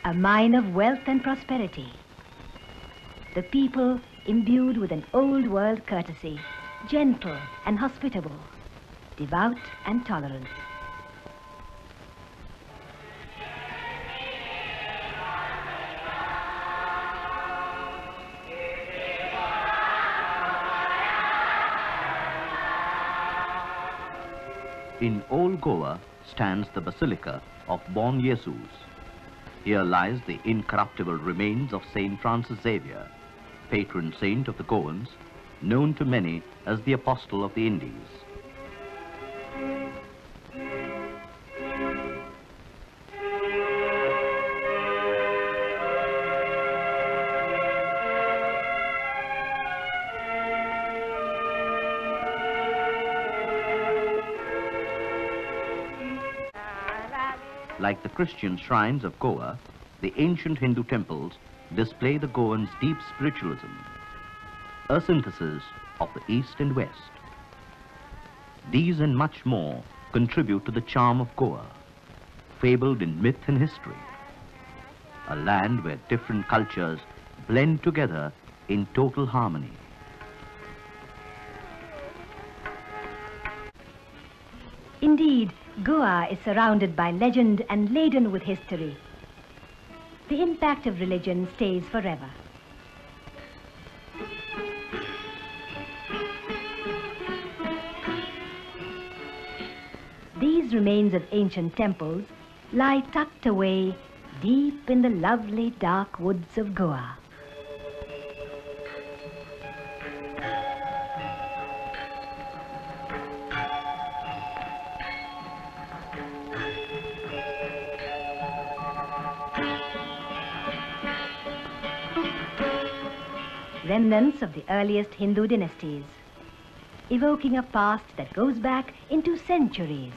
a mine of wealth and prosperity. The people imbued with an old world courtesy, gentle and hospitable, devout and tolerant. In Old Goa stands the Basilica of Bon Jesus. Here lies the incorruptible remains of Saint Francis Xavier, patron saint of the Goans, known to many as the Apostle of the Indies. Like the Christian shrines of Goa, the ancient Hindu temples display the Goans' deep spiritualism, a synthesis of the East and West. These and much more contribute to the charm of Goa, fabled in myth and history, a land where different cultures blend together in total harmony. Indeed, Goa is surrounded by legend and laden with history. The impact of religion stays forever. These remains of ancient temples lie tucked away deep in the lovely dark woods of Goa. Remnants of the earliest Hindu dynasties, evoking a past that goes back into centuries.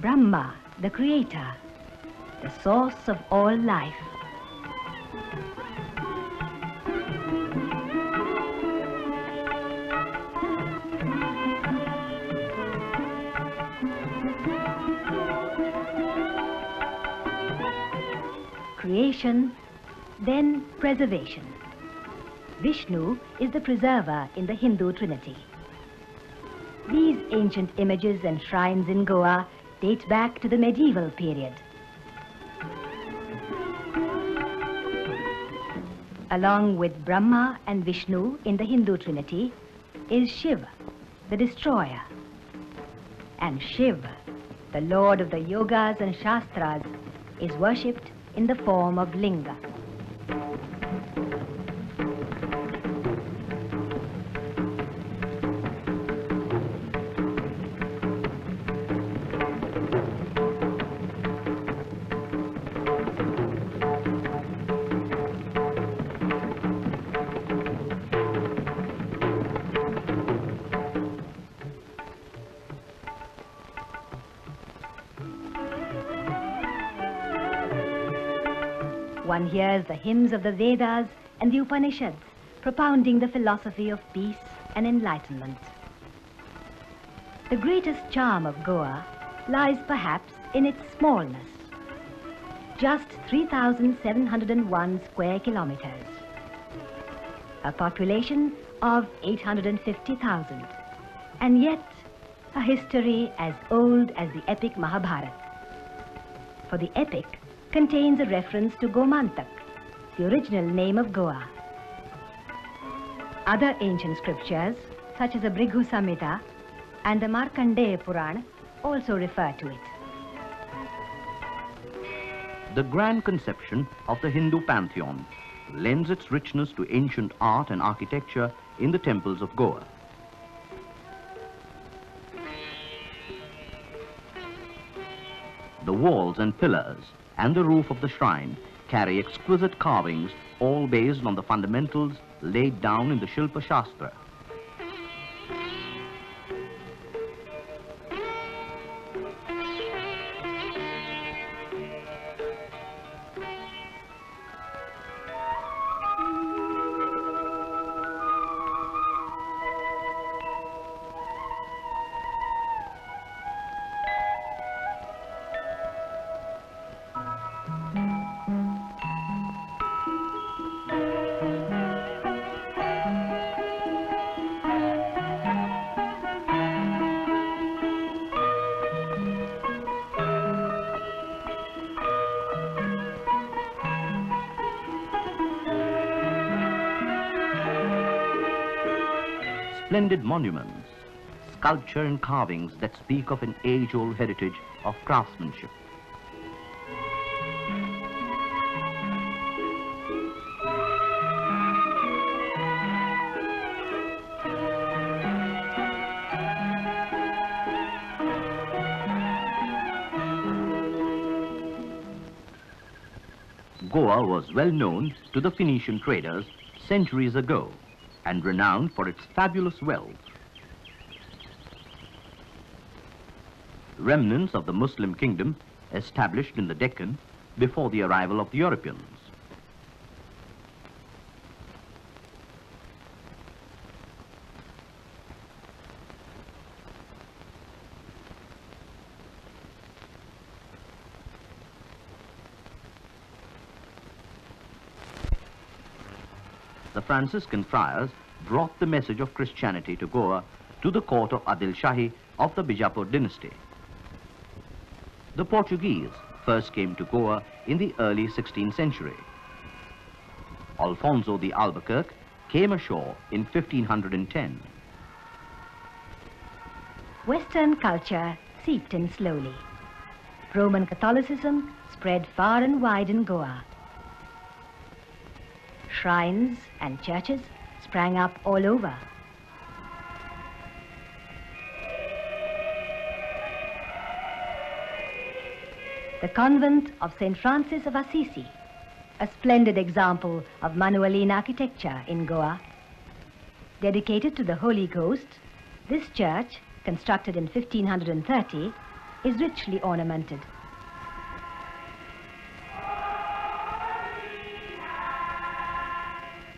Brahma, the creator, the source of all life. Creation, then preservation. Vishnu is the preserver in the Hindu Trinity. These ancient images and shrines in Goa date back to the medieval period. Along with Brahma and Vishnu in the Hindu Trinity is Shiva, the destroyer. And Shiva, the lord of the yogas and shastras, is worshipped in the form of linga. One hears the hymns of the Vedas and the Upanishads propounding the philosophy of peace and enlightenment. The greatest charm of Goa lies perhaps in its smallness. Just 3,701 square kilometers. A population of 850,000. And yet, a history as old as the epic Mahabharata. For the epic contains a reference to Gomantak, the original name of Goa. Other ancient scriptures, such as the Brighu Samhita and the Markandeya Purana, also refer to it. The grand conception of the Hindu pantheon lends its richness to ancient art and architecture in the temples of Goa. The walls and pillars and the roof of the shrine carry exquisite carvings, all based on the fundamentals laid down in the Shilpa Shastra. splendid monuments, sculpture and carvings that speak of an age-old heritage of craftsmanship. Goa was well known to the Phoenician traders centuries ago and renowned for its fabulous wealth. Remnants of the Muslim kingdom established in the Deccan before the arrival of the Europeans. The Franciscan friars brought the message of Christianity to Goa to the court of Adil Shahi of the Bijapur dynasty. The Portuguese first came to Goa in the early 16th century. Alfonso de Albuquerque came ashore in 1510. Western culture seeped in slowly. Roman Catholicism spread far and wide in Goa. Shrines and churches sprang up all over. The convent of St. Francis of Assisi, a splendid example of Manueline architecture in Goa. Dedicated to the Holy Ghost, this church, constructed in 1530, is richly ornamented.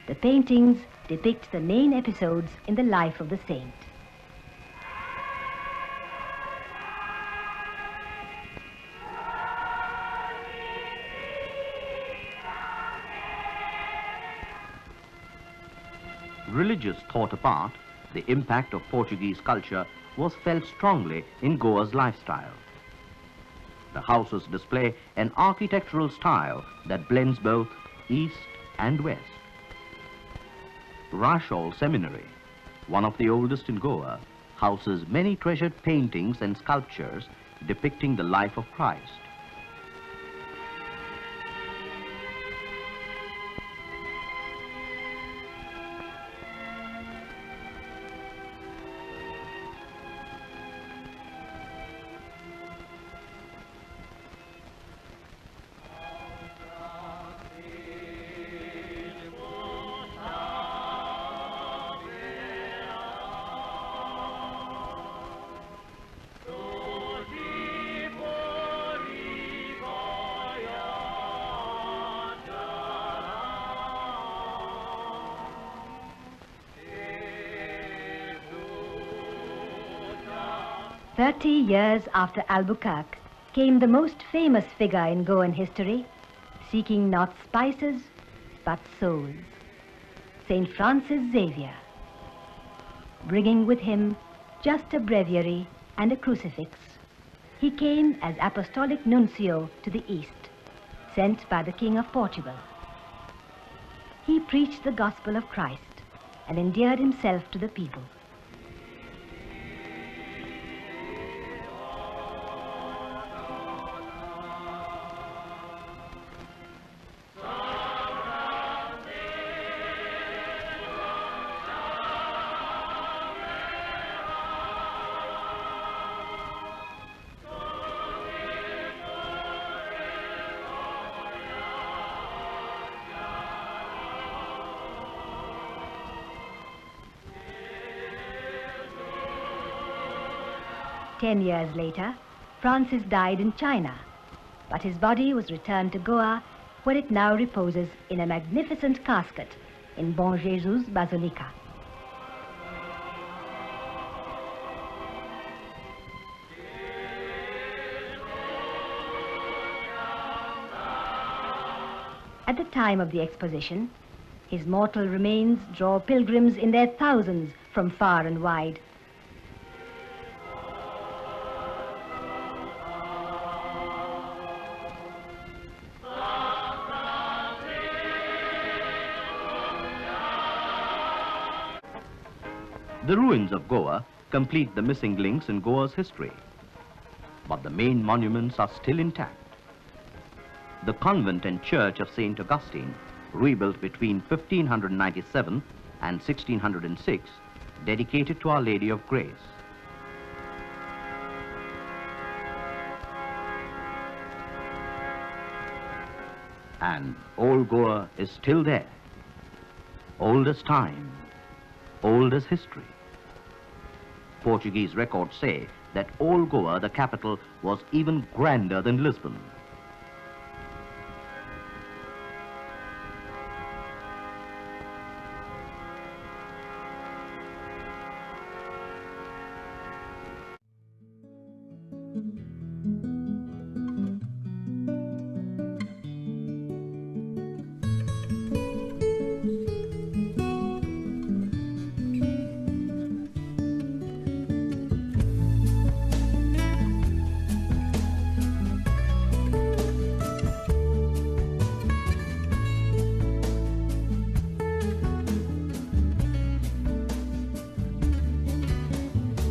The paintings depict the main episodes in the life of the saint. Religious thought apart, the impact of Portuguese culture was felt strongly in Goa's lifestyle. The houses display an architectural style that blends both East and West. Rashol Seminary, one of the oldest in Goa, houses many treasured paintings and sculptures depicting the life of Christ. "30 years after Albuquerque came the most famous figure in Goan history, seeking not spices, but souls, St. Francis Xavier, bringing with him just a breviary and a crucifix. He came as apostolic nuncio to the East, sent by the King of Portugal. He preached the gospel of Christ and endeared himself to the people. Ten years later, Francis died in China, but his body was returned to Goa, where it now reposes in a magnificent casket in Bon Jesus Basilica. At the time of the exposition, his mortal remains draw pilgrims in their thousands from far and wide. The ruins of Goa complete the missing links in Goa's history, but the main monuments are still intact. The convent and church of St. Augustine, rebuilt between 1597 and 1606, dedicated to Our Lady of Grace. And old Goa is still there, old as time, old as history. Portuguese records say that old Goa, the capital, was even grander than Lisbon.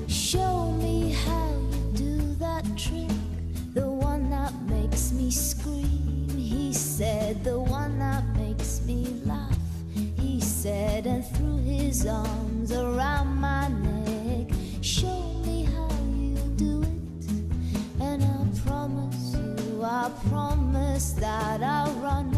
Show me how you do that trick, the one that makes me scream. He said, the one that makes me laugh. He said, and threw his arms around my neck. Show me how you do it, and I promise that I'll run